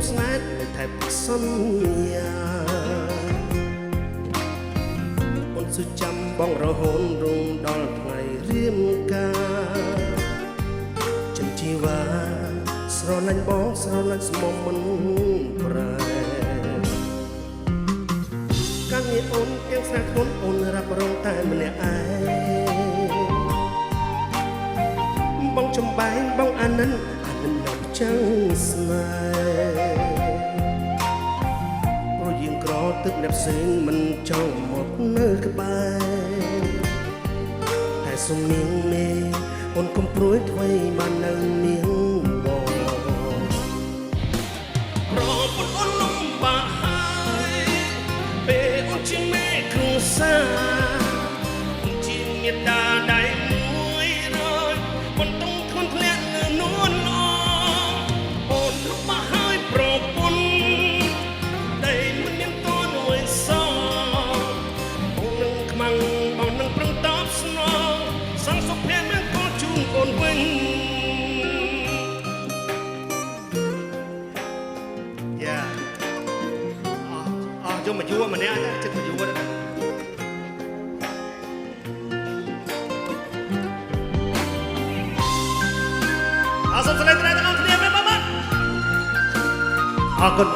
ស្នេហ៍តែថែបសន្យាអូនស៊ឺចាំបងរហូតរងដល់ថ្ងៃរៀមការចិនជីវ៉ាស្រឡាញ់បងស្រឡាញ់ស្មុំមិនប្រែកាលនេះអូនទាំងស្នេហ៍ខ្លួនអូនរ៉ាប់រងតែម្នាក់ឯងបងចំបែងបងអានិនដល់ចឹងស្នេហ៍ព្រោះយើងក្រទឹកអ្នកផ្សេងមិនចង់មកនៅក្បែរតែសុំនាងមេអូនកុំព្រួយថ្មីបាននៅនាងបងប្រពន្ធអូនលំបាកហើយពេលអូនជាមេគ្រួសារអូនជាមេដាដៃមួយរយមិនต้องធន់ធ្លាក់លើនួនអូនលំបាកហើយប្រពន្ធតែមិនមានតួនួយសោបងនឹងខ្មាំងបងនឹងប្រឹងតបស្នងសង្ឃសុភ័ក្រមានកូនជូនអូនវិញយ៉ាយកមកយួរម្នាក់ណាចិត្តមកយួរណាសូមស្លេកត្រែទាំងអស់គ្នាមែនបងអរគុណ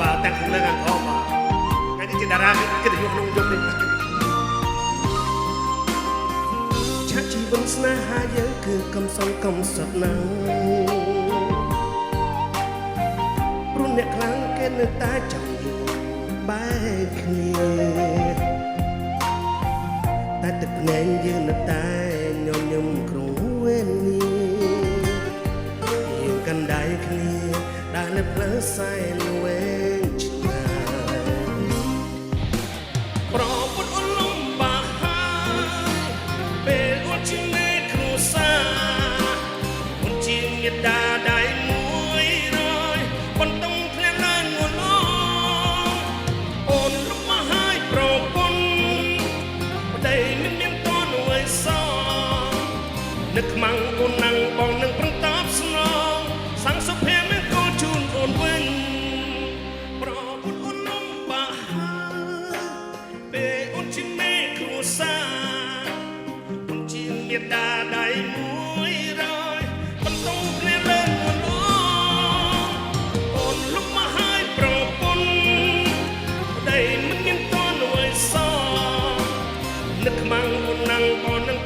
បាទទាំងខាងលើខាងក្រោមបាទថ្ងៃនេះជាតារាកិត្តិយសក្នុងយុគនេះឆាកជីវិតស្នេហាយើងគឺកំសត់កំសត់ណាស់ព្រោះអ្នកខ្លាំងគេនៅតែចង់យល់បែកគ្នាតែទឹកភ្នែកយើងនៅតែញញឹមគ្រងវេននេះយើងកាន់ដៃគ្នាដែលនៅផ្លូវសែនវែងឆ្ងាយប្រពន្ធអូនលំបាកហើយពេលអូនជាមេគ្រួសារអូនជាមេដាដៃមួយរយមិនต้องធ្លាក់ឡើងងន់អូនលំបាកហើយប្រពន្ធតែមិនមានតួនួយសោនឹកខ្មាំងអូនណាំងបងនឹងប្រឹងតបស្នងសង្ឃសុភ័ក្រមានកូនជូនអូនវិញប្រពន្ធអូនលំបាកហើយពេលអូនជាមេគ្រួសារអូនជាមេដាដៃមួយរយមិនต้องគ្រាលើងួនអូនលំបាកហើយប្រពន្ធតែមិនមានតួនួយសនឹកខ្មាំងអូនណាំងបងនឹង